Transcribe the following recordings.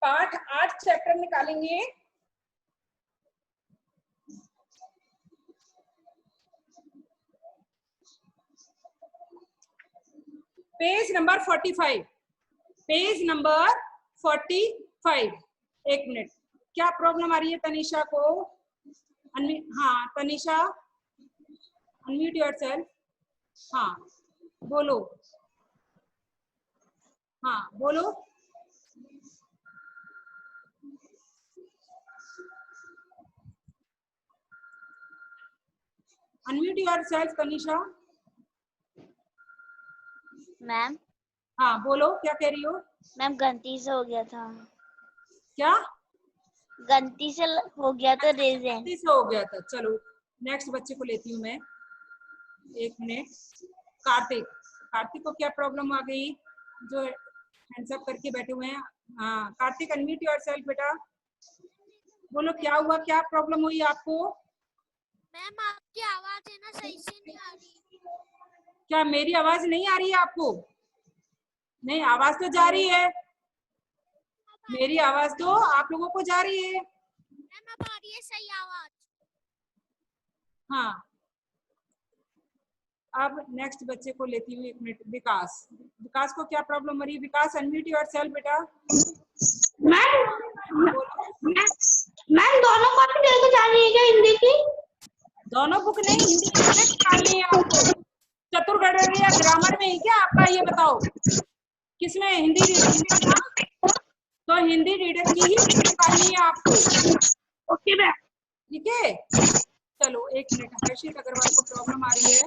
पाठ 8 चैप्टर निकालेंगे। Page number 45, page number 45। एक मिनट, क्या प्रॉब्लम आ रही है तनीषा को? हाँ तनीषा, अनम्यूट योरसेल्फ। हाँ बोलो, हाँ बोलो। Unmute yourself Tanisha. मैम। हाँ बोलो, क्या कह रही हो? मैम गलती से हो गया था। क्या गलती से हो गया था? रीजन गलती से हो गया था। चलो नेक्स्ट बच्चे को लेती हूँ मैं, एक मिनट। कार्तिक, कार्तिक को क्या प्रॉब्लम आ गई जो हैंड्स अप करके बैठे हुए हैं? हाँ कार्तिक, अनम्यूट योरसेल्फ बेटा, बोलो क्या हुआ, क्या प्रॉब्लम हुई आपको? मैम आपकी आवाज है ना सही से नहीं आ रही। क्या मेरी आवाज नहीं आ रही है आपको? नहीं, आवाज तो जा रही है, मेरी आवाज तो आप लोगों को जा रही है। मैम अब आ रही है सही आवाज। हाँ अब नेक्स्ट बच्चे को लेती हूँ, एक मिनट। विकास, विकास को क्या प्रॉब्लम हो रही है? विकास अनम्यूट योरसेल्फ बेटा। मैम दोनों कॉपी लेके जा रही है क्या हिंदी की? दोनों बुक नहीं, हिंदी की निकालनी है आपको। चतुर्गढ़ या ग्रामर में है क्या आपका, ये बताओ किसमें? हिंदी रीडर में है ना, तो हिंदी रीडर की ही निकालनी है आपको। Okay ma'am. ठीक है, चलो एक मिनट। हर्षित अग्रवाल को प्रॉब्लम आ रही है।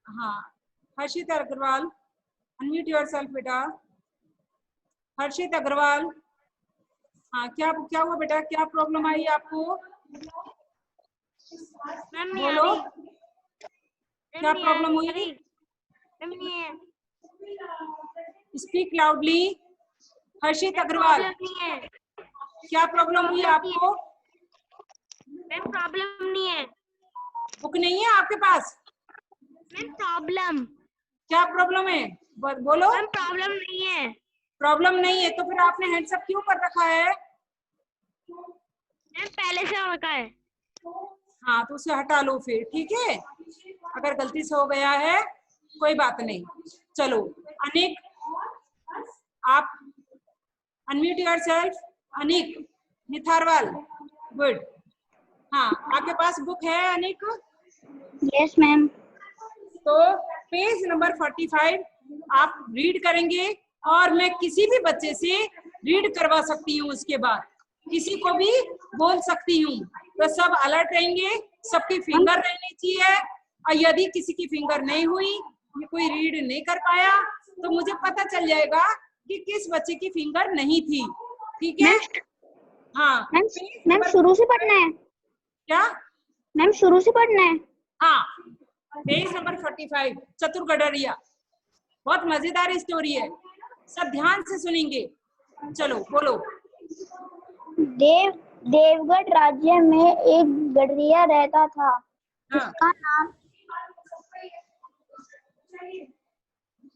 हाँ हर्षित अग्रवाल, अनम्यूट योरसेल्फ बेटा। हर्षित अग्रवाल, हाँ क्या हुआ बेटा, क्या प्रॉब्लम आई आपको? बोलो क्या प्रॉब्लम हुई? Speak loudly. हर्षित अग्रवाल, क्या प्रॉब्लम हुई आपको? मैम प्रॉब्लम नहीं है। बुक नहीं है आपके पास? Ma'am problem. क्या प्रॉब्लम है बोलो। मैम प्रॉब्लम नहीं है। प्रॉब्लम नहीं है तो फिर आपने हैंड्स अप क्यों कर रखा है? मैम पहले से रखा है। हाँ तो उसे हटा लो फिर, ठीक है? अगर गलती से हो गया है कोई बात नहीं। चलो अनिक, आप unmute yourself. Anik Nitharwal, good. हाँ आपके पास बुक है अनिक? Yes ma'am. तो पेज नंबर 45 आप रीड करेंगे और मैं किसी भी बच्चे से रीड करवा सकती हूँ, उसके बाद किसी को भी बोल सकती हूँ। तो सब अलर्ट रहेंगे, सबकी फिंगर रहनी चाहिए। और यदि किसी की फिंगर नहीं हुई, कोई रीड नहीं कर पाया, तो मुझे पता चल जाएगा कि किस बच्चे की फिंगर नहीं थी। ठीक है? हाँ मैम शुरू से पढ़ना है क्या? मैम शुरू से पढ़ना है। हाँ पेज नंबर 45 चतुर्गढ़िया, बहुत मजेदार स्टोरी है, सब ध्यान से सुनेंगे। चलो बोलो। देवगढ़ राज्य में एक गडरिया रहता था। हाँ। उसका नाम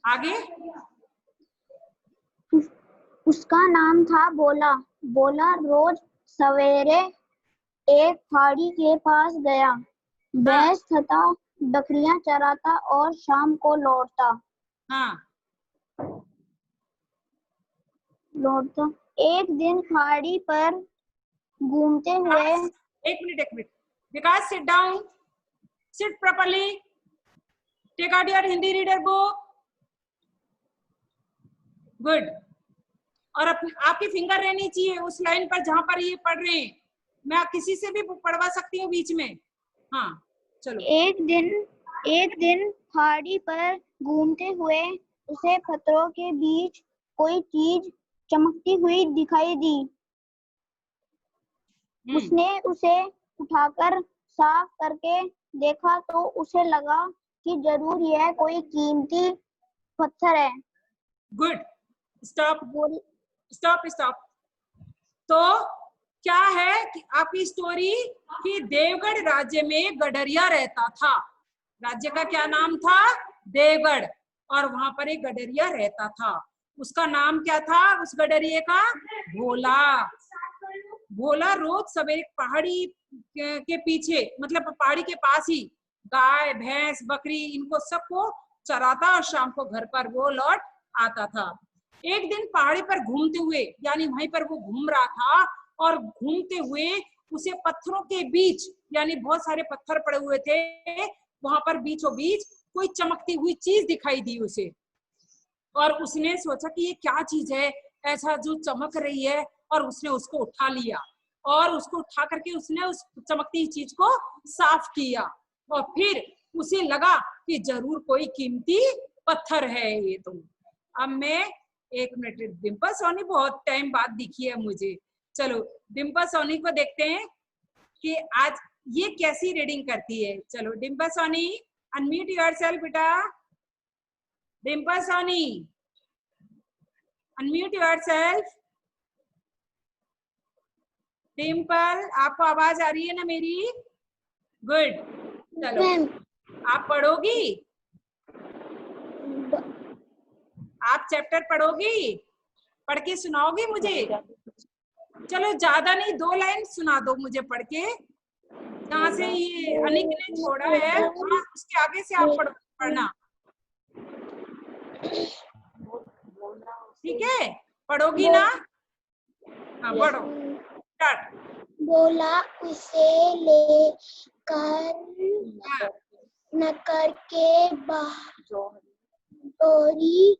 आगे? उसका नाम था बोला। बोला रोज सवेरे एक खाड़ी के पास गया, भैंस तथा बकरियां चराता और शाम को लौटता। एक दिन खाड़ी पर घूमते हुए एक minute Vikas, sit down, sit properly, take out your Hindi reader book, good. और आपकी फिंगर रहनी चाहिए उस लाइन पर जहां पर ये पढ़ रहे हैं। मैं किसी से भी पढ़वा सकती हूँ बीच में। हाँ चलो। एक दिन खाड़ी पर घूमते हुए उसे पत्थरों के बीच कोई चीज चमकती हुई दिखाई दी। उसने उसे उठाकर साफ करके देखा तो उसे लगा कि जरूर यह कोई कीमती पत्थर है। Good, stop stop stop. तो क्या है कि आपकी स्टोरी कि देवगढ़ राज्य में गडरिया रहता था। राज्य का क्या नाम था? देवगढ़। और वहां पर एक गडरिया रहता था। उसका नाम क्या था उस गडरिये का? भोला। भोला रोज सवेरे पहाड़ी के पीछे, मतलब पहाड़ी के पास ही गाय भैंस बकरी इनको सबको चराता और शाम को घर पर वो लौट आता था। एक दिन पहाड़ी पर घूमते हुए, यानी वहीं पर वो घूम रहा था और घूमते हुए उसे पत्थरों के बीच, यानी बहुत सारे पत्थर पड़े हुए थे, वहां पर बीचों बीच कोई चमकती हुई चीज दिखाई दी उसे। और उसने सोचा कि ये क्या चीज है ऐसा जो चमक रही है, और उसने उसको उठा लिया और उसको उठा करके उसने उस चमकती हुई चीज को साफ किया और फिर उसे लगा कि जरूर कोई कीमती पत्थर है ये तो। अब मैं एक मिनट, डिम्पल सोनी बहुत टाइम बाद दिखी है मुझे। चलो डिम्पल सोनी को देखते हैं कि आज ये कैसी रीडिंग करती है। चलो डिम्पल सोनी अनम्यूट योरसेल्फ बेटा। Dimple Soni unmute yourself. डिम्पल आपको आवाज आ रही है ना मेरी? गुड। चलो आप पढ़ोगी, आप चैप्टर पढ़ोगी, पढ़ के सुनाओगी मुझे? चलो ज्यादा नहीं, 2 लाइन सुना दो मुझे पढ़ के, जहाँ से ये अनिक ने छोड़ा है उसके आगे से आप पढ़ना, ठीक है? पढ़ोगी ना? हाँ पढ़ो, स्टार्ट। बोला उसे लेकर नकर के डोरी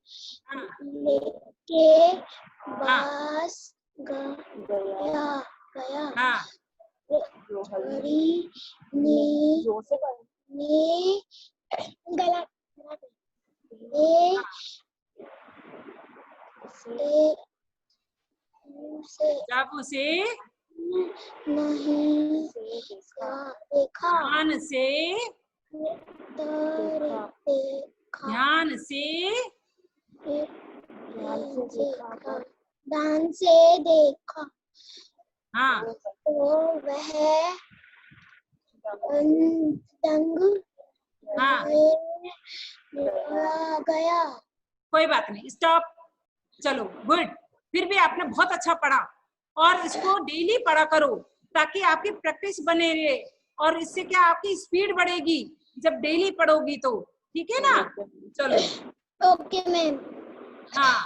लेके पास गया। डोरी ने गला जब उसे नहीं देखा, ध्यान से देखा हाँ तो वह दंग हाँ गया। कोई बात नहीं, स्टॉप। चलो गुड, फिर भी आपने बहुत अच्छा पढ़ा और इसको डेली पढ़ा करो ताकि आपकी प्रैक्टिस बने रहे, और इससे क्या आपकी स्पीड बढ़ेगी जब डेली पढ़ोगी तो, ठीक है ना? चलो ओके मैम। हाँ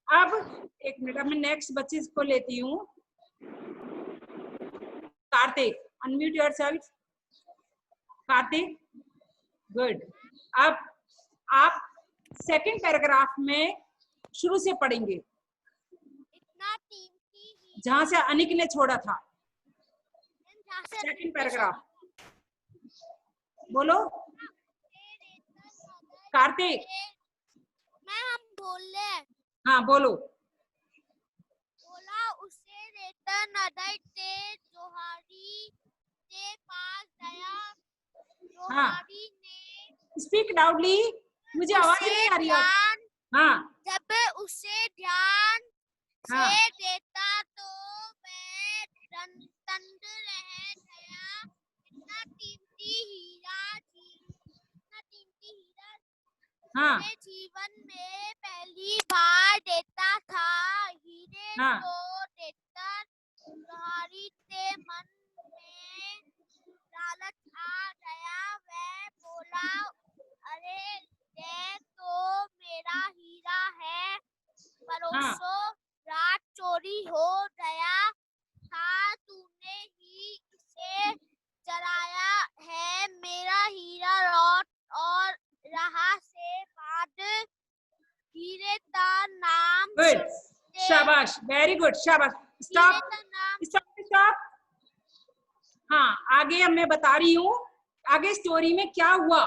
अब एक मिनट, मैं नेक्स्ट बच्चे को लेती हूँ। Kartik unmute yourself. Kartik good. अब आप सेकंड पैराग्राफ में शुरू से पढ़ेंगे इतना कीमती जहां से अनिक ने छोड़ा था। सेकंड पैराग्राफ बोलो कार्तिक। मैं हम बोल रहे। हाँ बोलो। बोला उसे रेता नदी से जोहारी के पास गया। जोहारी ने स्पीक लाउडली, मुझे आवाज नहीं आ रही है। हाँ जब उसे ध्यान हाँ से देखा तो वह तंग रह गया। इतना कीमती हीरा हाँ मेरे जीवन में पहली बार देखता था। हीरे हाँ को देखकर जोहारी के मन में लालच आ गया। वह बोला अरे ये तो मेरा हीरा है। परसों रात चोरी हो गया था, तूने ही इसे चराया है। मेरा हीरा लौट और रहा से बाद हीरे का नाम। गुड, शाबाश, वेरी गुड, शाबाश। Stop stop stop. हाँ आगे अब मैं बता रही हूँ, आगे स्टोरी में क्या हुआ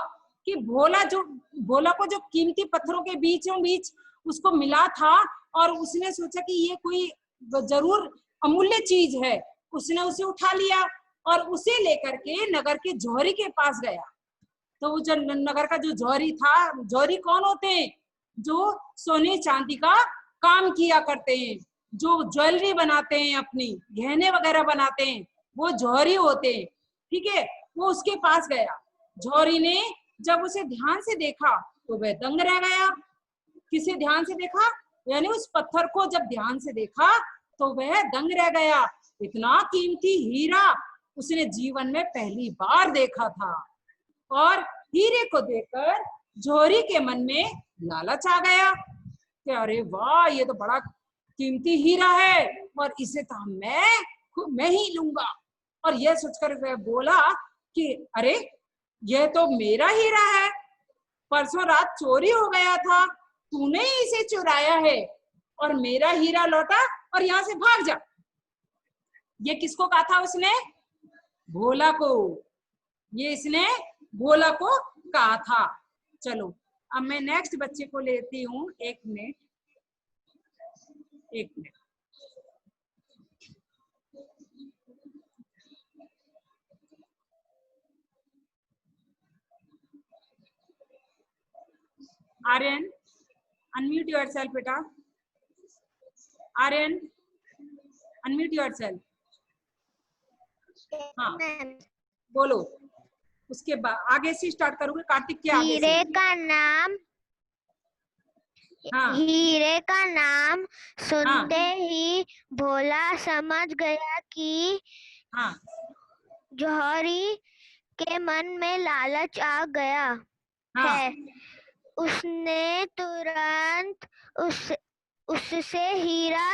कि भोला को जो कीमती पत्थरों के बीचों बीच उसको मिला था और उसने सोचा कि ये कोई जरूर अमूल्य चीज है। उसने उसे उठा लिया और उसे लेकर के नगर के जौहरी के पास गया। तो वो जो नगर का जो जौहरी था, जौहरी कौन होते हैं? जो सोने चांदी का काम किया करते हैं, जो ज्वेलरी बनाते हैं, अपनी गहने वगैरह बनाते हैं, वो जौहरी होते हैं, ठीक है? वो उसके पास गया। जौहरी ने जब उसे ध्यान से देखा तो वह दंग रह गया। किसे ध्यान से देखा? यानी उस पत्थर को जब ध्यान से देखा तो वह दंग रह गया। इतना कीमती हीरा उसने जीवन में पहली बार देखा था और हीरे को देखकर जोहरी के मन में लालच आ गया कि अरे वाह, ये तो बड़ा कीमती हीरा है और इसे तो मैं ही लूंगा। और यह सोचकर वह बोला कि अरे, यह तो मेरा हीरा है, परसों रात चोरी हो गया था, तूने ही इसे चुराया है और मेरा हीरा लौटा और यहाँ से भाग जा। ये किसको कहा था उसने? भोला को। ये इसने भोला को कहा था। चलो अब मैं नेक्स्ट बच्चे को लेती हूँ। एक मिनट। आर्यन, अनम्यूट योरसेल्फ बेटा। Aryan, unmute yourself. हाँ बोलो। उसके बाद आगे से स्टार्ट करूंगी। कार्तिक के आगे से। हीरे का नाम सुनते ही भोला समझ गया कि जौहरी के मन में लालच आ गया है। उसने तुरंत उससे हीरा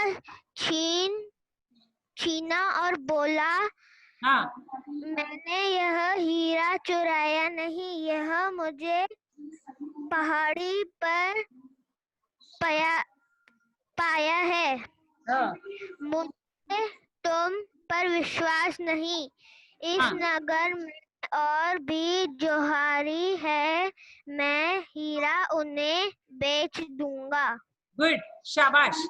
छीना और बोला, मैंने यह हीरा चुराया नहीं, यह मुझे पहाड़ी पर पाया है। मुझे तुम पर विश्वास नहीं। इस नगर में और भी जौहरी है, मैं हीरा उन्हें बेच दूंगा। गुड, शाबाश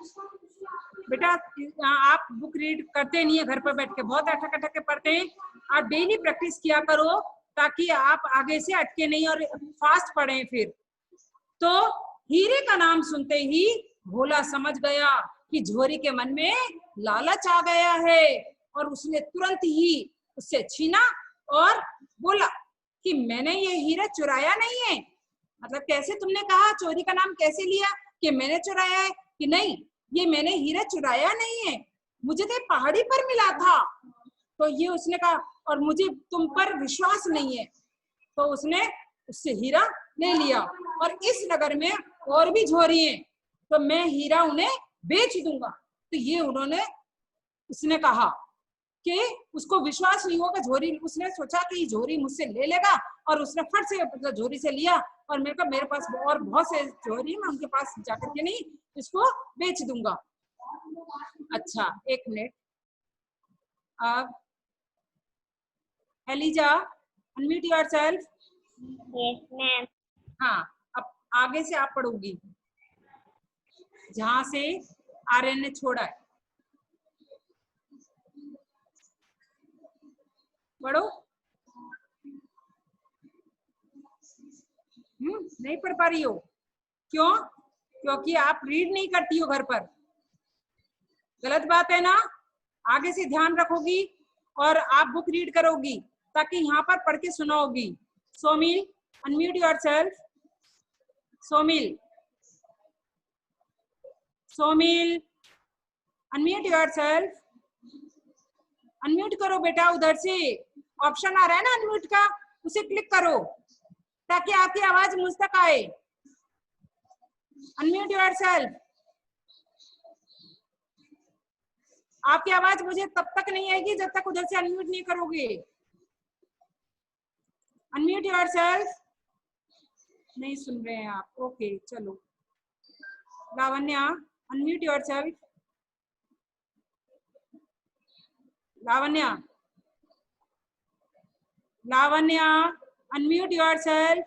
बेटा। आप बुक रीड करते नहीं है घर पर बैठ के, बहुत अटक अटक के पढ़ते हैं। आप डेली प्रैक्टिस किया करो ताकि आप आगे से अटके नहीं और फास्ट पढ़ें। फिर तो हीरे का नाम सुनते ही भोला समझ गया कि जौहरी के मन में लालच आ गया है और उसने तुरंत ही उससे छीना और बोला कि मैंने ये हीरा चुराया नहीं है। मतलब कैसे? तुमने कहा चोरी का नाम कैसे लिया कि मैंने चुराया है? कि नहीं, ये मैंने हीरा चुराया नहीं है, मुझे तो पहाड़ी पर मिला था। तो ये उसने कहा, और मुझे तुम पर विश्वास नहीं है। तो उसने उससे हीरा ले लिया और इस नगर में और भी जौहरी हैं, तो मैं हीरा उन्हें बेच दूंगा। तो ये उसने कहा कि उसको विश्वास नहीं होगा जौहरी। उसने सोचा कि जौहरी मुझसे ले लेगा और उसने फट से जौहरी से लिया और मेरे पास और बहुत से जौहरी है, मैं उनके पास जाकर के नहीं इसको बेच दूंगा। अच्छा एक मिनट। अब Eliza, unmute yourself. Yes ma'am. हाँ, अब आगे से आप पढ़ोगी जहां से आर्यन ने छोड़ा है। पढ़ो। नहीं पढ़ पा रही हो? क्यों? क्योंकि आप रीड नहीं करती हो घर पर। गलत बात है ना? आगे से ध्यान रखोगी और आप बुक रीड करोगी ताकि यहाँ पर पढ़ के सुनाओगी। Somil, unmute yourself. Somil, unmute yourself. Unmute करो बेटा, उधर से ऑप्शन आ रहा है ना अनम्यूट का, उसे क्लिक करो ताकि आपकी आवाज मुझ तक आए। Unmute yourself. आपकी आवाज मुझे तब तक नहीं आएगी जब तक उधर से अनम्यूट नहीं करोगे। Unmute yourself. नहीं सुन रहे हैं आप? ओके चलो। Lavanya, unmute yourself. Lavanya, unmute yourself.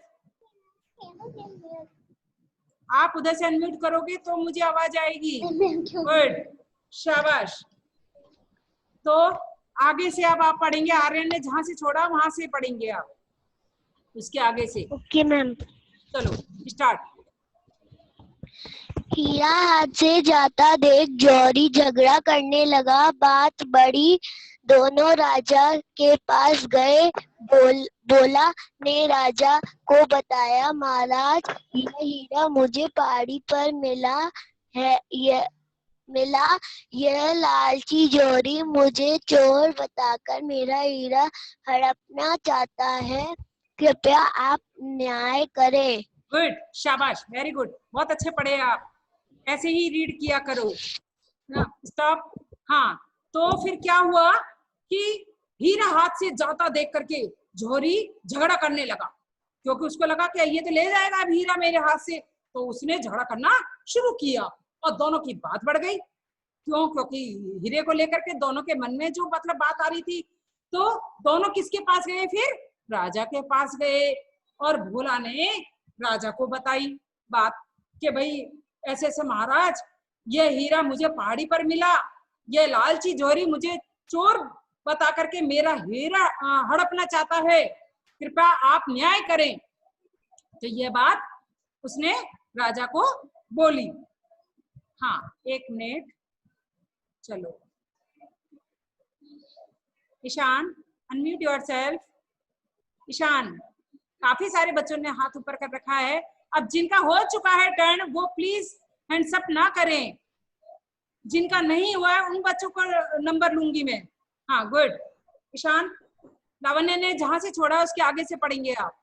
आप उधर से अनम्यूट करोगे तो मुझे आवाज आएगी। गुड, शाबाश। तो आगे से अब आप पढ़ेंगे। आर्यन ने जहां से छोड़ा वहां से पढ़ेंगे आप, उसके आगे से। Okay ma'am. चलो स्टार्ट। हीरा हाथ से जाता देख जौहरी झगड़ा करने लगा। बात बड़ी, दोनों राजा के पास गए। भोला ने राजा को बताया, महाराज यह हीरा मुझे पहाड़ी पर मिला है ये मिला। यह लालची जोरी मुझे चोर बताकर मेरा हीरा हड़पना चाहता है। कृपया आप न्याय करें। गुड, शाबाश, वेरी गुड, बहुत अच्छे पढ़े आप। ऐसे ही रीड किया करो। स्टॉप। हाँ, तो फिर क्या हुआ कि हीरा हाथ से जाता देख करके जौहरी झगड़ा करने लगा, क्योंकि उसको लगा कि ये तो ले जाएगा अब हीरा मेरे हाथ से। तो उसने झगड़ा करना शुरू किया और दोनों की बात बढ़ गई। क्यों? क्योंकि हीरे को लेकर के दोनों के मन में जो मतलब बात आ रही थी। तो दोनों किसके पास गए? फिर राजा के पास गए और भोला ने राजा को बताई बात कि भाई ऐसे ऐसे महाराज, ये हीरा मुझे पहाड़ी पर मिला, ये लालची जौहरी मुझे चोर बता करके मेरा हीरा हड़पना चाहता है, कृपया आप न्याय करें। तो ये बात उसने राजा को बोली। हाँ, एक मिनट, चलो ईशान, अनम्यूट योरसेल्फ। ईशान, काफी सारे बच्चों ने हाथ ऊपर कर रखा है। अब जिनका हो चुका है टर्न वो प्लीज हैंड्स अप ना करें, जिनका नहीं हुआ है उन बच्चों को नंबर लूंगी मैं। हाँ, गुड। ईशान, लावण्य ने जहां से छोड़ा उसके आगे से पढ़ेंगे आप।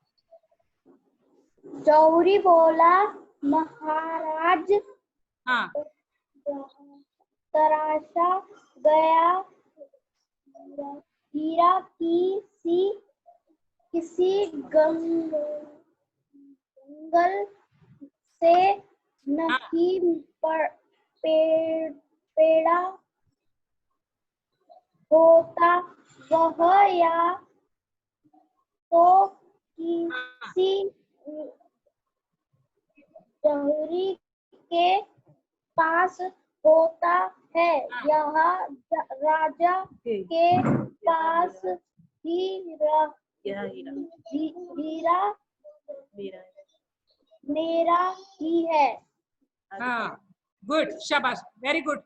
जौहरी बोला, महाराज हाँ, तराशा गया हीरा किसी जंगल से नहीं पेड़ा होता वह, या तो किसी जौहरी के पास होता है, यह राजा के पास हीरा मेरा ही है। हाँ, गुड, शाबाश, वेरी गुड।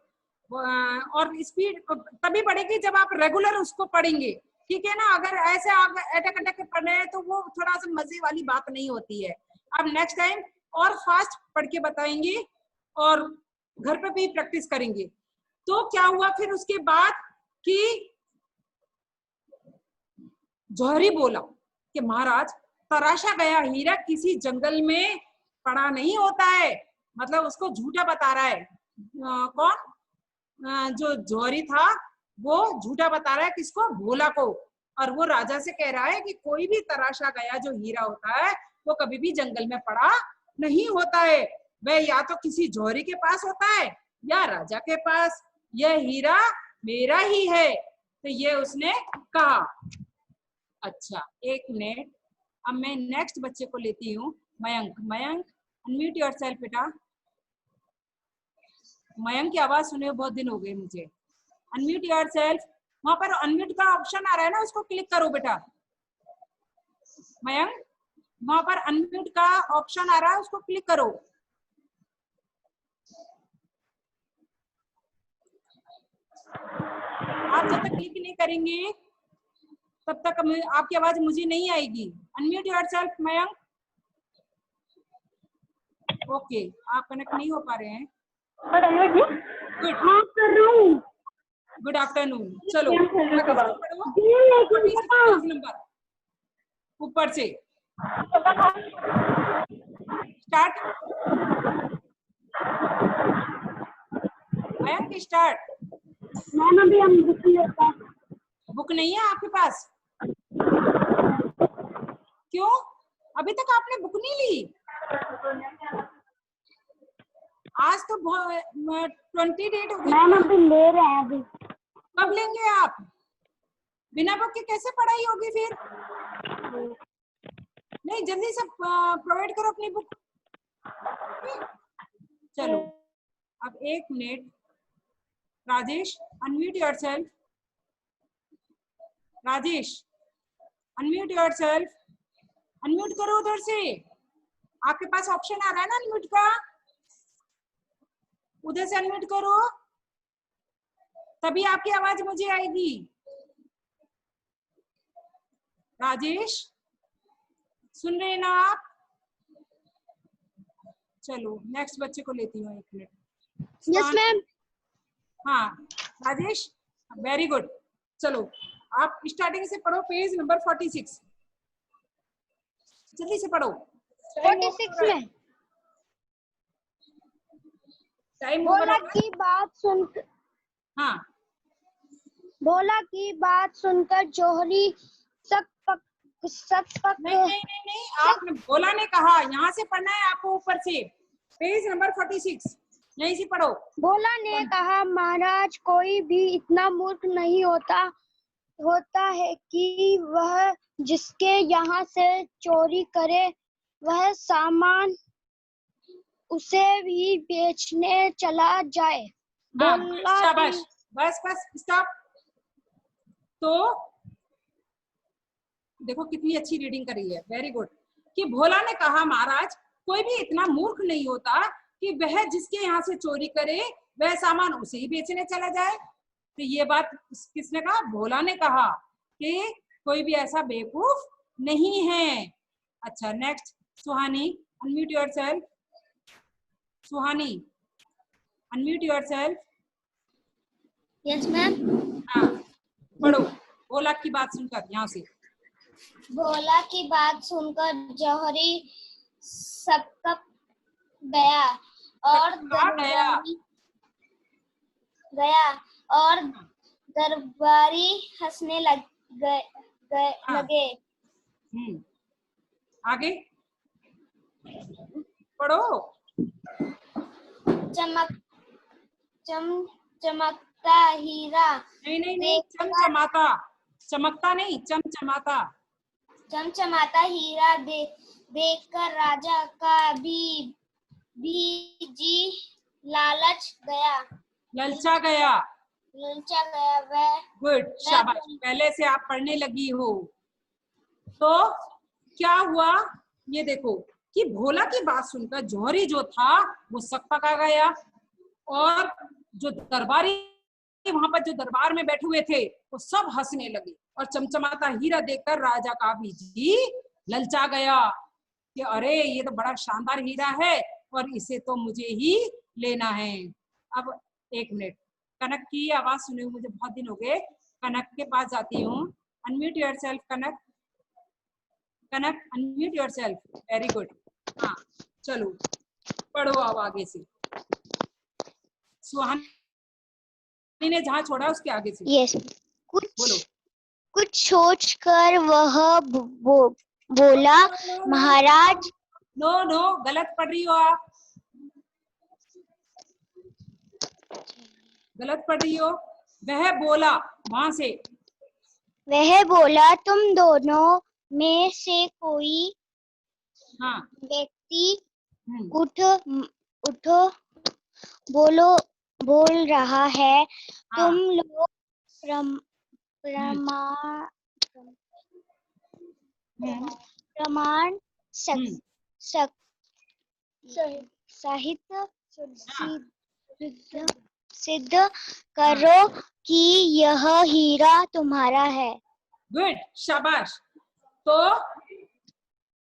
और स्पीड तभी बढ़ेगी जब आप रेगुलर उसको पढ़ेंगे, ठीक है ना? अगर ऐसे आप अटक अटक पढ़ रहे हैं तो वो थोड़ा सा मजे वाली बात नहीं होती है। अब नेक्स्ट टाइम और फास्ट पढ़ के बताएंगे और घर पे भी प्रैक्टिस करेंगे। तो क्या हुआ फिर उसके बाद कि जौहरी बोला कि महाराज, तराशा गया हीरा किसी जंगल में पड़ा नहीं होता है। मतलब उसको झूठा बता रहा है। कौन? जो जौहरी था वो झूठा बता रहा है, किसको? भोला को। और वो राजा से कह रहा है कि कोई भी तराशा गया जो हीरा होता है वो कभी भी जंगल में पड़ा नहीं होता है, वह या तो किसी जौहरी के पास होता है या राजा के पास। यह हीरा मेरा ही है। तो ये उसने कहा। अच्छा, एक मिनट, अब मैं नेक्स्ट बच्चे को लेती हूँ, मयंक। मयंक, अनम्यूट योरसेल्फ बेटा। मयंक की आवाज सुने बहुत दिन हो गए मुझे। Unmute yourself. वहां पर अनम्यूट का ऑप्शन आ रहा है ना, उसको क्लिक करो बेटा। मयंक, वहां पर अनम्यूट का ऑप्शन आ रहा है, उसको क्लिक करो। आप जब तक क्लिक नहीं करेंगे तब तक आपकी आवाज मुझे नहीं आएगी। Unmute yourself Mayank. ओके, आप कनेक्ट नहीं हो पा रहे हैं। गुड, हाँ कर रहा हूँ। Good afternoon. चलो नंबर ऊपर से स्टार्ट। मयंक स्टार्ट। मैम अभी हम बुक नहीं है आपके पास? क्यों? अभी तक आपने बुक नहीं ली? आज तो 20 डेट हो गई। मैम अभी ले रहे हैं। अभी कब लेंगे आप? बिना बुक के कैसे पढ़ाई होगी फिर? नहीं, जल्दी से प्रोवाइड करो अपनी बुक। चलो, अब एक minute. Rajesh, unmute yourself. Rajesh, unmute yourself. Unmute करो उधर से। आपके पास ऑप्शन आ रहा है ना अनम्यूट का, उधर से अनम्यूट करो, तभी आपकी आवाज मुझे आएगी। राजेश, सुन रहे हैं ना आप? चलो नेक्स्ट बच्चे को लेती हूँ, एक मिनट। Yes ma'am. हाँ राजेश, वेरी गुड। चलो आप स्टार्टिंग से पढ़ो, पेज नंबर 46, जल्दी से पढ़ो। 46 में टाइम भोला की बात सुन हाँ भोला की बात सुनकर जौहरी सक नहीं, आपने भोला ने कहा, यहाँ से पढ़ना है आपको, ऊपर से पेज नंबर 46 यहीं से पढ़ो। भोला ने कहा, महाराज कोई भी इतना मूर्ख नहीं होता है कि वह जिसके यहाँ से चोरी करे वह सामान उसे भी बेचने चला जाए। हाँ, भोला शाबाश, बस स्टॉप। तो देखो कितनी अच्छी रीडिंग करी है, वेरी गुड। कि भोला ने कहा, महाराज कोई भी इतना मूर्ख नहीं होता कि वह जिसके यहाँ से चोरी करे वह सामान उसे ही बेचने चला जाए। तो ये बात किसने कहा? भोला ने कहा कि कोई भी ऐसा बेवकूफ नहीं है। अच्छा नेक्स्ट, सुहानी अनम्यूट योरसेल्फ। सुहानी अनम्यूट योरसेल्फ। Yes ma'am. हाँ पढ़ो, भोला की बात सुनकर यहाँ से। भोला की बात सुनकर जौहरी सकक गया और दरबारी हंसने लगे। आगे पढ़ो। चमकता हीरा नहीं, चमचमाता, चमकता नहीं, चमचमाता हीरा देखकर राजा का भी जी ललचा गया। वह गुड, शाबाश, पहले से आप पढ़ने लगी हो। तो क्या हुआ ये देखो कि भोला की बात सुनकर जौहरी जो था वो सकपका गया, और जो दरबारी वहां पर जो दरबार में बैठे हुए थे वो सब हंसने लगे, और चमचमाता हीरा देखकर राजा का भी जी ललचा गया कि अरे ये तो बड़ा शानदार हीरा है और इसे तो मुझे ही लेना है। अब एक मिनट, कनक की आवाज सुने हुए मुझे बहुत दिन हो गए, कनक के पास जाती हूँ। अनम्यूट योरसेल्फ कनक। कनक अनम्यूट योरसेल्फ, वेरी गुड। हाँ चलो पढ़ो अब आगे से। सुहानी ने जहाँ छोड़ा उसके आगे से। यस। बोलो। कुछ सोचकर वह बोला, महाराज। नो गलत पढ़ रही हो आप, गलत पढ़ रही हो। वह बोला, वहां से। वह बोला, तुम दोनों में से कोई हाँ व्यक्ति उठो बोल रहा है। हाँ। तुम लोग प्रमाण सहित सिद्ध करो कि यह हीरा तुम्हारा है। गुड, शाबाश। तो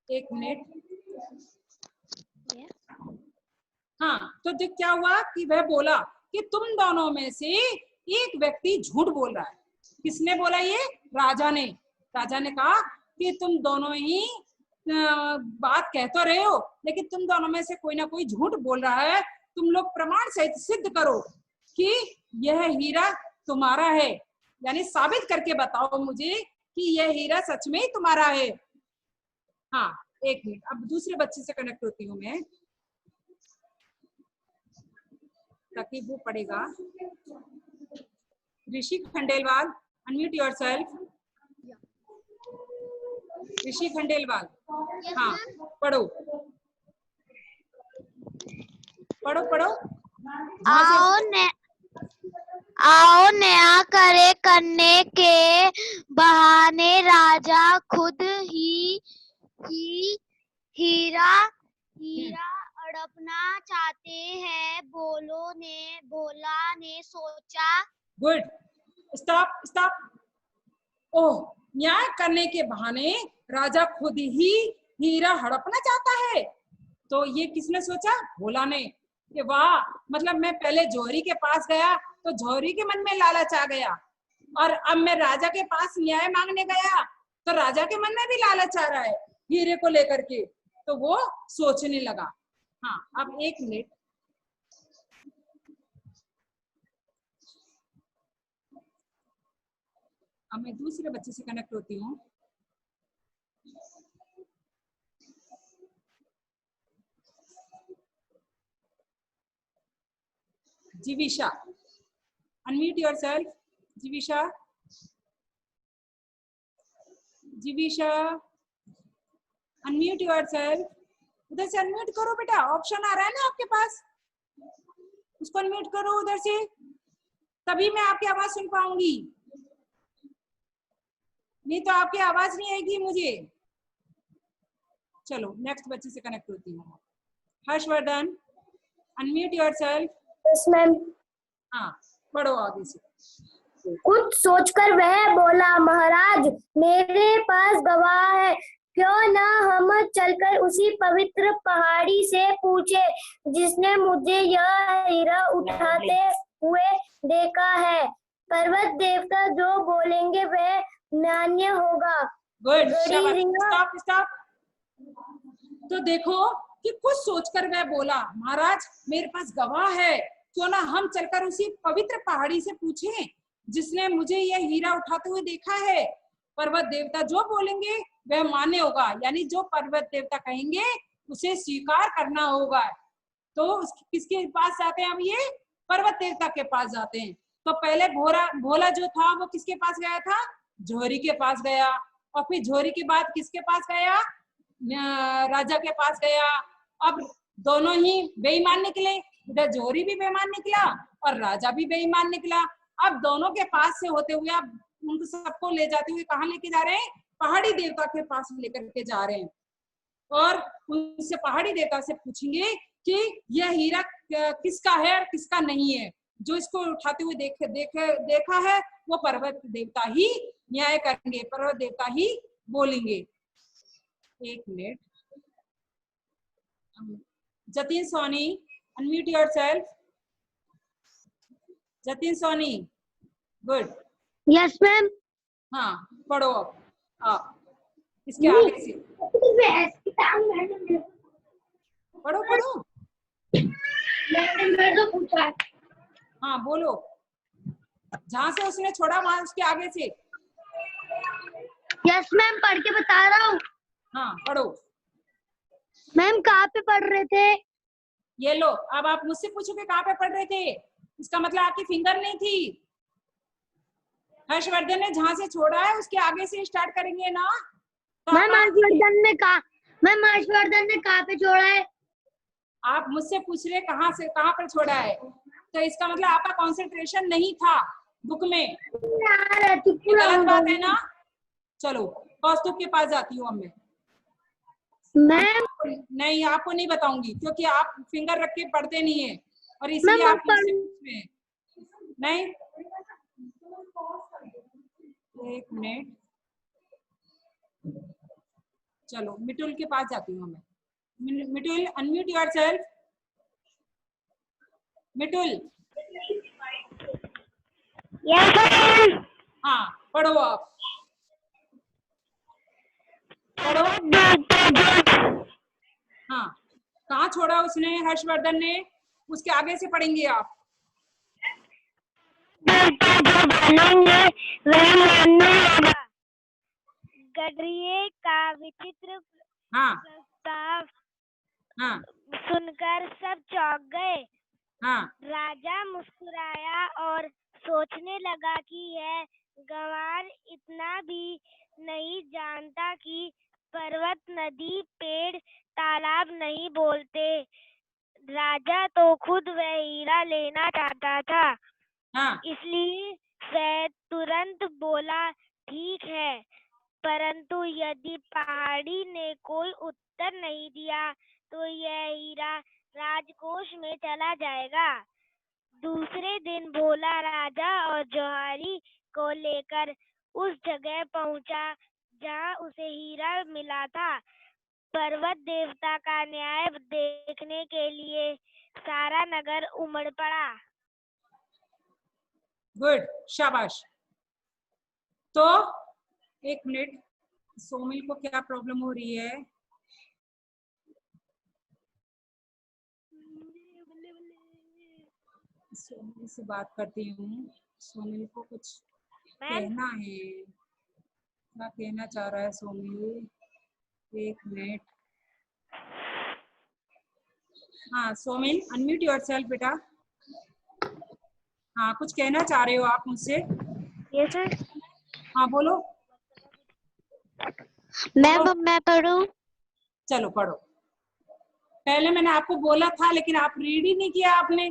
एक मिनट, हाँ तो देख क्या हुआ कि वह बोला कि तुम दोनों में से एक व्यक्ति झूठ बोल रहा है। किसने बोला? ये राजा ने। राजा ने कहा कि तुम दोनों ही बात कह तो रहे हो, लेकिन तुम दोनों में से कोई ना कोई झूठ बोल रहा है। तुम लोग प्रमाण सहित सिद्ध करो कि यह हीरा तुम्हारा है, यानी साबित करके बताओ मुझे कि यह हीरा सच में ही तुम्हारा है। हाँ एक मिनट, अब दूसरे बच्चे से कनेक्ट होती हूँ मैं, ताकि वो पढ़ेगा। ऋषि खंडेलवाल, अनम्यूट योरसेल्फ। ऋषि खंडेलवाल, हाँ पढ़ो पढ़ो पढ़ो। आओ नया करने के बहाने राजा खुद ही हीरा हड़पना चाहते हैं। भोला ने सोचा। Good, stop. ओह, न्याय करने के बहाने राजा खुद ही हीरा हड़पना चाहता है। तो ये किसने सोचा? भोला ने। कि वाह, मतलब मैं पहले जौहरी के पास गया तो जौहरी के मन में लालच आ गया, और अब मैं राजा के पास न्याय मांगने गया तो राजा के मन में भी लालच आ रहा है हीरे को लेकर के, तो वो सोचने लगा। हाँ, अब 1 मिनट। अब मैं दूसरे बच्चे से कनेक्ट होती हूँ। Jivisha, unmute yourself. Jivisha, Jivisha, unmute yourself. उधर से अनम्यूट करो बेटा, ऑप्शन आ रहा है ना आपके पास, उसको अनम्यूट करो उधर से, तभी मैं आपकी आवाज सुन पाऊंगी, नहीं तो आपकी आवाज नहीं आएगी मुझे। चलो नेक्स्ट बच्चे से कनेक्ट होती हूँ। Harshvardhan, unmute yourself. Yes ma'am. हाँ, पढ़ो आगे से। कुछ सोचकर वह बोला, महाराज मेरे पास गवाह है, क्यों ना हम चलकर उसी पवित्र पहाड़ी से पूछे जिसने मुझे यह हीरा उठाते हुए देखा है। पर्वत देवता जो बोलेंगे वह मान्य होगा। Good, stop stop. तो देखो कि कुछ सोचकर वह बोला, महाराज मेरे पास गवाह है, क्यों ना हम चलकर उसी पवित्र पहाड़ी से पूछें जिसने मुझे यह हीरा उठाते हुए देखा है। पर्वत देवता जो बोलेंगे वह मान्य होगा, यानी जो पर्वत देवता कहेंगे उसे स्वीकार करना होगा। तो किसके पास जाते हैं? अब ये पर्वत देवता के पास जाते हैं। तो पहले भोला जो था वो किसके पास गया था? जौहरी के पास गया, और फिर जौहरी के बाद किसके पास गया? राजा के पास गया। अब दोनों ही बेईमान निकले, इधर जौहरी भी बेईमान निकला और राजा भी बेईमान निकला। अब दोनों के पास से होते हुए अब उनको सबको ले जाते हुए कहाँ लेके जा रहे हैं? पहाड़ी देवता के पास लेकर के जा रहे हैं, और उनसे पहाड़ी देवता से पूछेंगे कि यह हीरा किसका है और किसका नहीं है। जो इसको उठाते हुए देखा है वो पर्वत देवता ही न्याय करेंगे, पर्वत देवता ही बोलेंगे। 1 minute. Jatin Soni, unmute yourself. Jatin Soni, good. Yes ma'am. हाँ, पढ़ो अब आप इसके आगे से। पढ़ो पढ़ो। हाँ बोलो, जहां से उसने छोड़ा वहां उसके आगे से। यस मैम, पढ़ के बता रहा हूँ। हाँ पढ़ो। मैम कहाँ पे पढ़ रहे थे? ये लो, अब आप मुझसे पूछोगे कहाँ पे पढ़ रहे थे, इसका मतलब आपकी फिंगर नहीं थी। हर्षवर्धन ने जहां से छोड़ा है उसके आगे से स्टार्ट करेंगे ना। तो मैम हर्षवर्धन ने कहाँ पे छोड़ा है? आप मुझसे पूछ रहे कहाँ से, कहाँ पर छोड़ा है, तो इसका मतलब आपका कंसंट्रेशन नहीं था बुक में। गलत बात है ना। चलो कौस्तुभ के पास जाती हूँ अब मैम नहीं, आपको नहीं बताऊंगी क्योंकि आप फिंगर रख के पढ़ते नहीं है, और इसलिए आप मुझसे पूछ रहे हैं। नहीं, 1 मिनट। चलो मिटुल के पास जाती हूँ मैं। मिटुल, अनम्यूट योरसेल्फ। मिटुल, हाँ पढ़ो आप, पढ़ो। हाँ, कहाँ छोड़ा उसने हर्षवर्धन ने, उसके आगे से पढ़ेंगे आप। गडरिये का विचित्र हाँ प्रस्ताव हाँ सुनकर सब चौंक गए। हाँ राजा मुस्कुराया और सोचने लगा कि यह गंवार इतना भी नहीं जानता कि पर्वत, नदी, पेड़, तालाब नहीं बोलते। राजा तो खुद वह हीरा लेना चाहता था, हाँ इसलिए वह तुरंत बोला, ठीक है, परंतु यदि पहाड़ी ने कोई उत्तर नहीं दिया तो यह हीरा राजकोष में चला जाएगा। दूसरे दिन भोला राजा और जौहरी को लेकर उस जगह पहुंचा जहां उसे हीरा मिला था। पर्वत देवता का न्याय देखने के लिए सारा नगर उमड़ पड़ा। गुड, शाबाश। तो एक मिनट, सोमिल को क्या प्रॉब्लम हो रही है? सोमिल से बात करती हूँ। सोमिल को कुछ कहना है, क्या कहना चाह रहा है सोमिल? एक मिनट। हाँ सोमिल, अनम्यूट योरसेल्फ बेटा। हाँ, कुछ कहना चाह रहे हो आप मुझसे? Yes sir. हाँ बोलो। मैं पढ़ूं? चलो पढ़ो। पहले मैंने आपको बोला था लेकिन आप रीड ही नहीं किया आपने।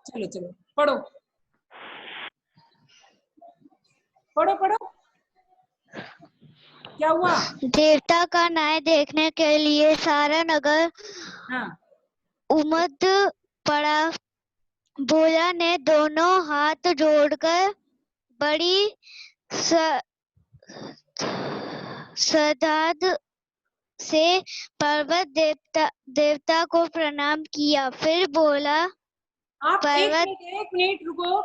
चलो चलो पढ़ो पढ़ो पढ़ो। क्या हुआ? देवता का न्याय देखने के लिए सारा नगर हाँ उमड़ पड़ा। भोला ने दोनों हाथ जोड़कर बड़ी श्रद्धा से पर्वत देवता को प्रणाम किया। फिर बोला, आप एक मिनट रुको।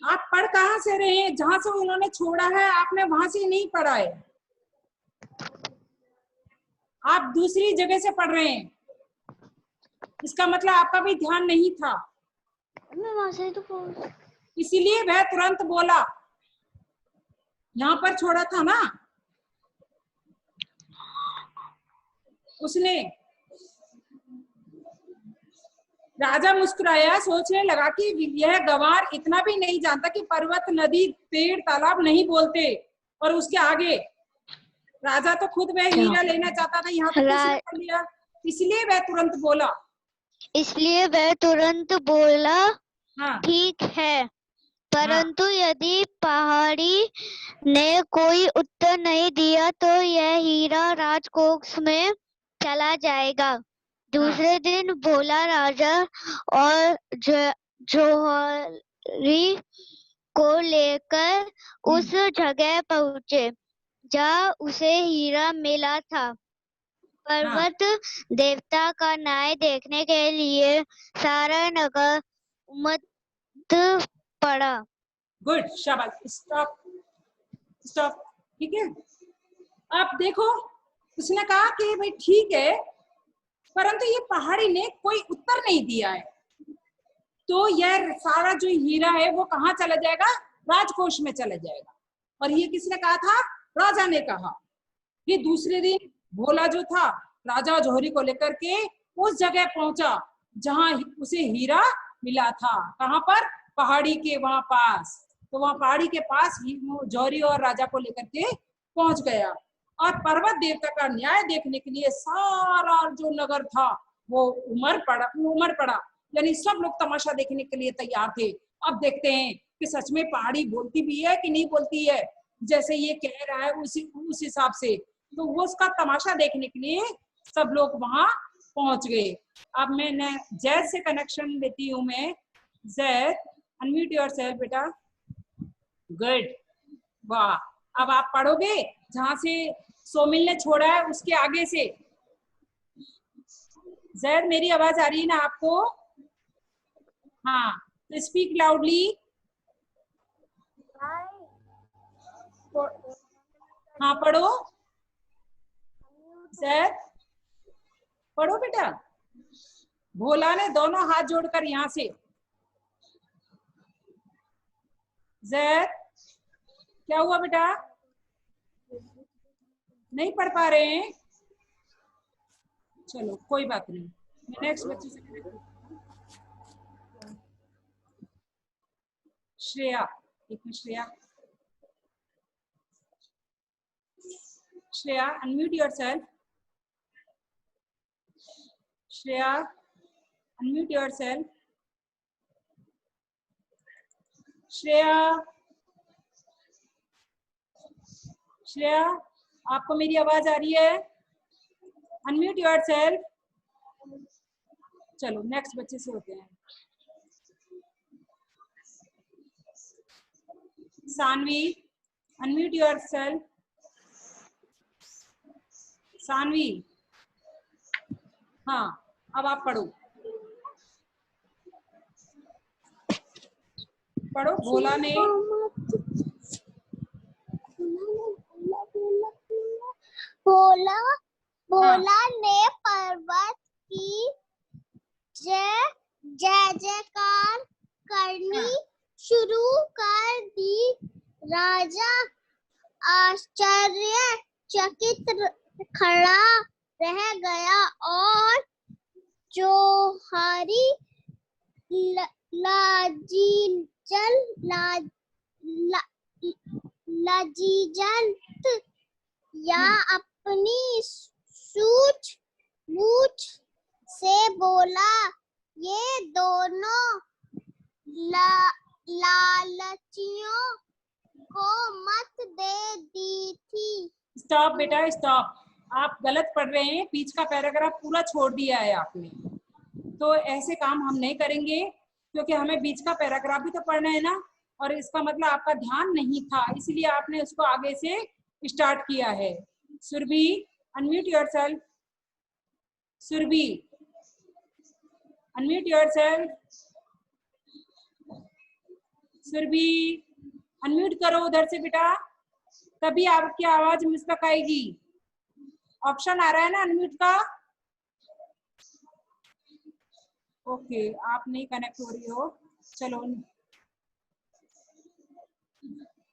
आप पढ़ कहाँ से रहे हैं? जहां से उन्होंने छोड़ा है आपने वहां से नहीं पढ़ा है, आप दूसरी जगह से पढ़ रहे हैं। इसका मतलब आपका भी ध्यान नहीं था, मैं वहां से तो इसीलिए वह तुरंत बोला। यहाँ पर छोड़ा था ना उसने। राजा मुस्कुराया, सोचने लगा कि यह गंवार इतना भी नहीं जानता कि पर्वत, नदी, पेड़, तालाब नहीं बोलते। और उसके आगे राजा तो खुद वह हीरा लेना चाहता था, यहाँ तक किसने कर लिया, इसलिए वह तुरंत बोला। हाँ ठीक है, परंतु यदि पहाड़ी ने कोई उत्तर नहीं दिया तो यह हीरा राजकोष में चला जाएगा। दूसरे दिन भोला राजा और जौहरी को लेकर उस जगह पहुंचे जहाँ उसे हीरा मिला था। पर्वत देवता का न्याय देखने के लिए सारा नगर उमड़ पड़ा। गुड, शाबाश। Stop stop. ठीक है, आप देखो उसने कहा कि भाई ठीक है, परंतु ये पहाड़ी ने कोई उत्तर नहीं दिया है, तो यह सारा जो हीरा है वो कहाँ चला जाएगा? राजकोष में चला जाएगा। और ये किसने कहा था? राजा ने कहा। फिर दूसरे दिन भोला जो था राजा जौहरी को लेकर के उस जगह पहुंचा जहां उसे हीरा मिला था। कहां पर? पहाड़ी के वहां पास। तो वहां पहाड़ी के पास जौहरी और राजा को लेकर के पहुंच गया। और पर्वत देवता का न्याय देखने के लिए सारा जो नगर था वो उमड़ पड़ा। यानी सब लोग तमाशा देखने के लिए तैयार थे। अब देखते हैं कि सच में पहाड़ी बोलती भी है कि नहीं बोलती है, जैसे ये कह रहा है उस हिसाब से। तो वो उसका तमाशा देखने के लिए सब लोग वहां पहुंच गए। अब मैं जैद से कनेक्शन लेती हूँ। मैं जैद, अनम्यूट योरसेल्फ बेटा। गुड, वाह। अब आप पढ़ोगे जहां से सोमिल ने छोड़ा है उसके आगे से। जैद, मेरी आवाज आ रही है ना आपको? हाँ, तो स्पीक लाउडली। हाँ पढ़ो जैद, पढ़ो बेटा। भोला ने दोनों हाथ जोड़कर यहां से। जैद, क्या हुआ बेटा? नहीं पढ़ पा रहे हैं? चलो कोई बात नहीं, मैं नेक्स्ट बच्चे से कनेक्ट करती हूँ। श्रेया, एक minute. Shreya, unmute yourself. Shreya, unmute yourself. Shreya, आपको मेरी आवाज आ रही है? Unmute yourself. चलो नेक्स्ट बच्चे से होते हैं। Saanvi, unmute yourself. सानवी, हाँ अब आप पढ़ो पढ़ो। भोला ने भोला हाँ भोला ने पर्वत की जय जयकार करनी हाँ शुरू कर दी। राजा आश्चर्यचकित खड़ा रह गया और जोहारी लजीजंत या अपनी सूझबूझ से बोला। ये दोनों लालचियों को मत दे दी थी। स्टॉप बेटा स्टॉप, आप गलत पढ़ रहे हैं। बीच का पैराग्राफ पूरा छोड़ दिया है आपने, तो ऐसे काम हम नहीं करेंगे क्योंकि हमें बीच का पैराग्राफ भी तो पढ़ना है ना। और इसका मतलब आपका ध्यान नहीं था, इसलिए आपने उसको आगे से स्टार्ट किया है। Surbhi unmute yourself. Surbhi unmute yourself. Surbhi unmute करो उधर से बेटा, तभी आपकी आवाज मुझ तक आएगी। ऑप्शन आ रहा है ना अनम्यूट का। ओके आप नहीं कनेक्ट हो रही हो। चलो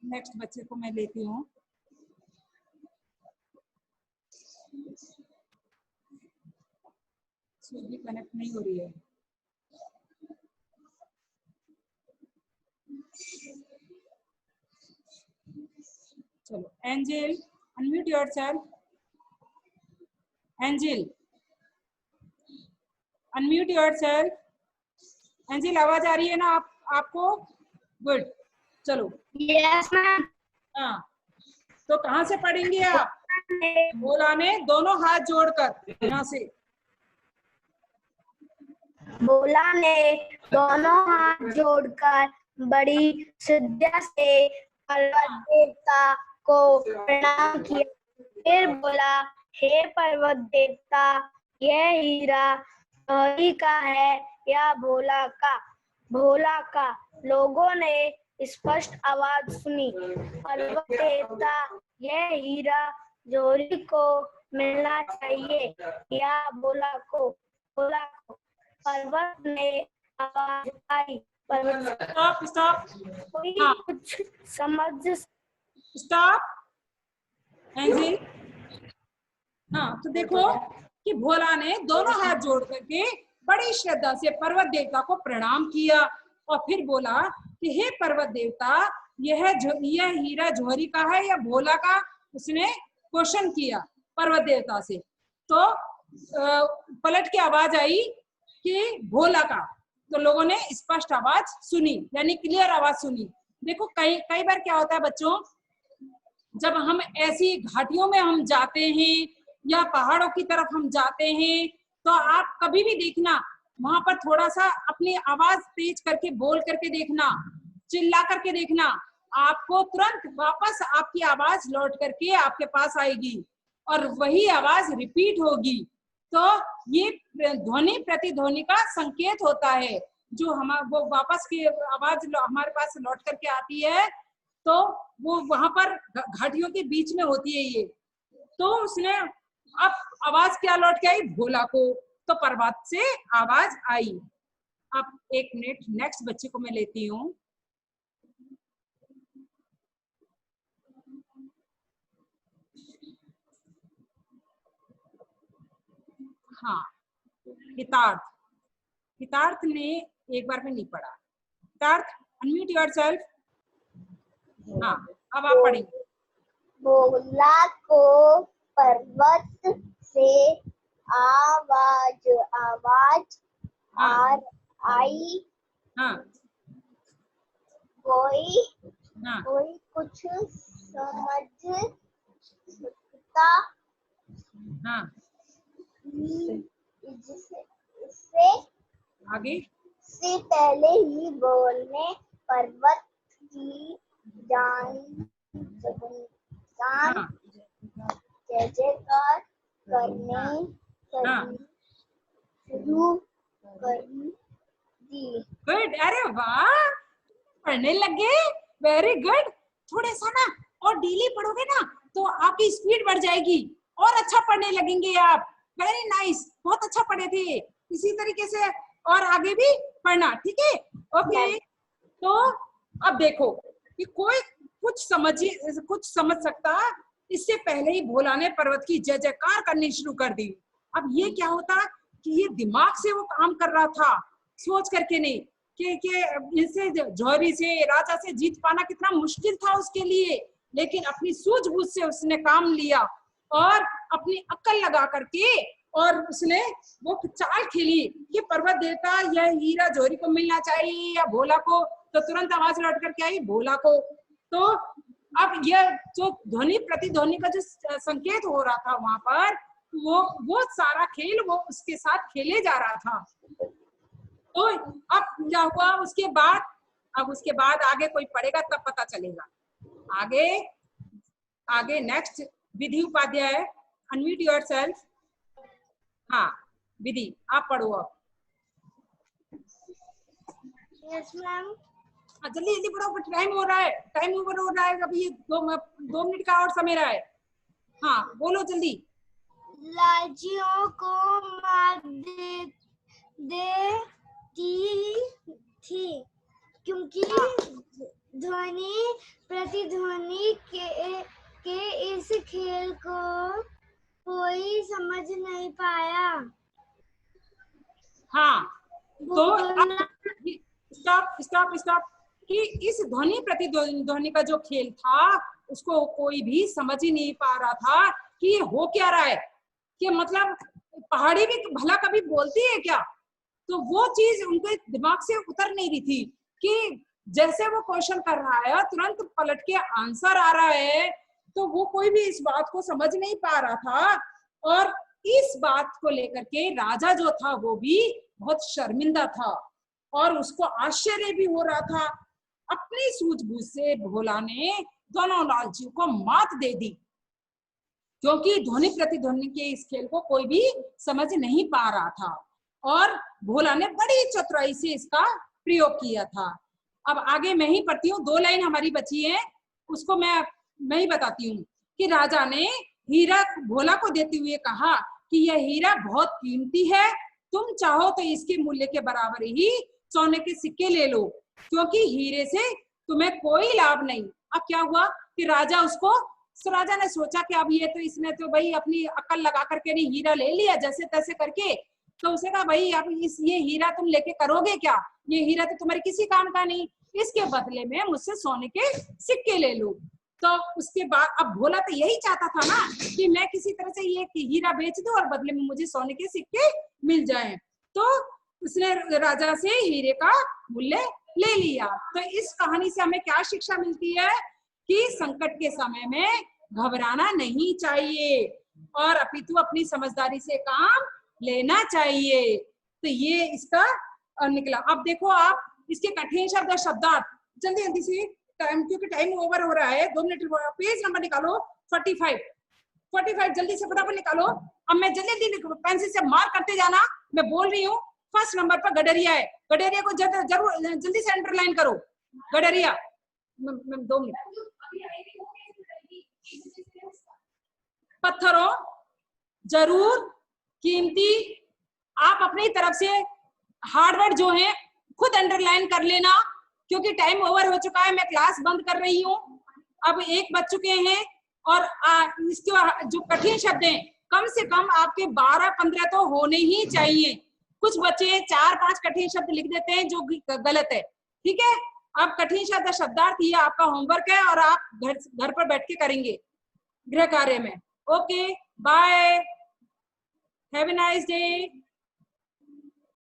नेक्स्ट बच्चे को मैं लेती हूँ। सुरभि कनेक्ट नहीं हो रही है। चलो angel unmute yourself. Angel unmute yourself. Angel आवाज आ रही है ना आपको? गुड। चलो यस मैम। हाँ तो कहाँ से पढ़ेंगे आप? भोला ने दोनों हाथ जोड़कर, यहाँ से भोला ने दोनों हाथ जोड़कर बड़ी श्रद्धा से पर्वत देवता को प्रणाम किया। फिर बोला, हे पर्वत देवता, यह हीरा जौहरी का है या भोला का? भोला का। लोगों ने स्पष्ट आवाज सुनी। पर्वत देवता, यह हीरा जौहरी को मिलना चाहिए या भोला को? भोला को। पर्वत ने आवाज आई। पर्वत स्टॉप स्टॉप कोई हाँ कुछ समझ। Stop angel. हाँ तो देखो कि भोला ने दोनों हाथ जोड़ करके बड़ी श्रद्धा से पर्वत देवता को प्रणाम किया और फिर बोला कि हे पर्वत देवता, यह हीरा जौहरी का है या भोला का? उसने क्वेश्चन किया पर्वत देवता से। तो पलट के आवाज आई कि भोला का। तो लोगों ने स्पष्ट आवाज सुनी, यानी क्लियर आवाज सुनी। देखो कई बार क्या होता है बच्चों, जब हम ऐसी घाटियों में हम जाते हैं या पहाड़ों की तरफ हम जाते हैं, तो आप कभी भी देखना वहां पर थोड़ा सा अपनी आवाज तेज करके बोल करके देखना, चिल्ला करके देखना, आपको तुरंत वापस आपकी आवाज लौट करके आपके पास आएगी और वही आवाज रिपीट होगी। तो ये ध्वनि प्रतिध्वनि का संकेत होता है। जो वो वापस की आवाज हमारे पास लौट करके आती है, तो वो वहां पर घाटियों के बीच में होती है ये। तो उसने अब आवाज क्या लौट के आई? भोला को। तो पर्वत से आवाज आई। अब एक मिनट, नेक्स्ट बच्चे को मैं लेती हूँ। हाँ हितार्थ। हितार्थ ने एक बार में नहीं पढ़ा। हितार्थ अनम्यूट योरसेल्फ। हाँ अब आप पढ़ेंगे। भोला को पर्वत से आवाज हाँ आई। हाँ कोई हाँ कुछ समझ सकता हाँ इससे आगे से पहले ही बोलने पर्वत की जान हाँ जय जयकार करने हाँ शुरू कर दी। गुड, अरे वाह, पढ़ने लग गए, वेरी गुड। थोड़ा सा ना और डेली पढ़ोगे ना तो आपकी स्पीड बढ़ जाएगी और अच्छा पढ़ने लगेंगे आप। वेरी नाइस, बहुत अच्छा पढ़े थे। इसी तरीके से और आगे भी पढ़ना, ठीक है? ओके, तो अब देखो कि कोई कुछ समझ सकता इससे पहले ही भोला ने पर्वत की जय जयकार करनी शुरू कर दी। अब ये क्या होता कि ये दिमाग से वो काम कर रहा था, सोच करके नहीं कि इसे जौहरी से, राजा से जीत पाना कितना मुश्किल था उसके लिए, लेकिन अपनी सूझबूझ से उसने काम लिया और अपनी अक्ल लगा करके और उसने वो चाल खेली कि पर्वत देवता यह हीरा जौहरी को मिलना चाहिए या भोला को, तो तुरंत आवाज लौट करके आई भोला को। तो अब यह जो ध्वनि प्रतिध्वनि का जो संकेत हो रहा था वहां पर, वो सारा खेल वो उसके साथ खेले जा रहा था। तो अब क्या हुआ उसके बाद, अब उसके बाद आगे कोई पढ़ेगा तब पता चलेगा। आगे नेक्स्ट विधि उपाध्याय, अनम्यूट योरसेल्फ। हाँ विधि, आप पढ़ो अब। Yes ma'am. जल्दी जल्दी पढ़ो, टाइम हो रहा है, टाइम ओवर हो रहा है, अभी 2 मिनट का और समय रहा है। हाँ बोलो जल्दी। लालचियों को मात देती थी क्योंकि ध्वनि प्रतिध्वनि के इस खेल को कोई समझ नहीं पाया। हाँ तो स्टॉप कि इस ध्वनि प्रतिध्वनि का जो खेल था उसको कोई भी समझ ही नहीं पा रहा था कि ये हो क्या रहा है, कि मतलब पहाड़ी भी भला कभी बोलती है क्या। तो वो चीज उनके दिमाग से उतर नहीं रही थी कि जैसे वो क्वेश्चन कर रहा है तुरंत पलट के आंसर आ रहा है, तो वो कोई भी इस बात को समझ नहीं पा रहा था। और इस बात को लेकर के राजा जो था वो भी बहुत शर्मिंदा था और उसको आश्चर्य भी हो रहा था। अपनी सूझबूझ से भोला ने दोनों लालचियों को मात दे दी, क्योंकि ध्वनि प्रतिध्वनि के इस खेल को कोई भी समझ नहीं पा रहा था और भोला ने बड़ी चतुराई से इसका प्रयोग किया था। अब आगे मैं ही पढ़ती हूँ, 2 लाइन हमारी बची है, उसको मैं ही बताती हूँ कि राजा ने हीरा भोला को देते हुए कहा कि यह हीरा बहुत कीमती है, तुम चाहो तो इसके मूल्य के बराबर ही सोने के सिक्के ले लो, क्योंकि हीरे से तुम्हें कोई लाभ नहीं। अब क्या हुआ कि राजा ने सोचा कि अब ये तो इसने तो भाई अपनी अकल लगा करके नहीं हीरा ले लिया जैसे तैसे करके, तो उसे कहा भाई अब ये हीरा तुम लेके करोगे क्या, ये हीरा तो तुम्हारे किसी काम का नहीं, इसके बदले में मुझसे सोने के सिक्के ले लो। तो उसके बाद अब भोला तो यही चाहता था ना कि मैं किसी तरह से ये हीरा बेच दूं और बदले में मुझे सोने के सिक्के मिल जाएं। तो उसने राजा से हीरे का मूल्य ले लिया। तो इस कहानी से हमें क्या शिक्षा मिलती है कि संकट के समय में घबराना नहीं चाहिए और अपितु अपनी समझदारी से काम लेना चाहिए। तो ये इसका निकला। अब देखो आप इसके कठिन शब्द और शब्दार्थ जल्दी जल्दी से, टाइम क्योंकि टाइम ओवर हो रहा है, 2 मिनट। पेज नंबर निकालो 45 जल्दी से फटाफट निकालो। अब मैं जल्दी पेंसिल से मार्क करते जाना, मैं बोल रही हूँ। फर्स्ट नंबर पर गडरिया है, गडरिया को जरूर जल्दी से अंडरलाइन करो। गडरिया 2 मिनट। पत्थरों जरूर कीमती, आप अपनी तरफ से हार्डवर्ड जो है खुद अंडरलाइन कर लेना, क्योंकि टाइम ओवर हो चुका है, मैं क्लास बंद कर रही हूँ। अब 1 बज चुके हैं और इसके जो कठिन शब्द हैं कम से कम आपके 12-15 तो होने ही चाहिए। कुछ बच्चे 4-5 कठिन शब्द लिख देते हैं जो गलत है, ठीक है। अब कठिन शब्द शब्दार्थ ये आपका होमवर्क है और आप घर पर बैठ के करेंगे गृह कार्य में। Okay bye, have a nice day.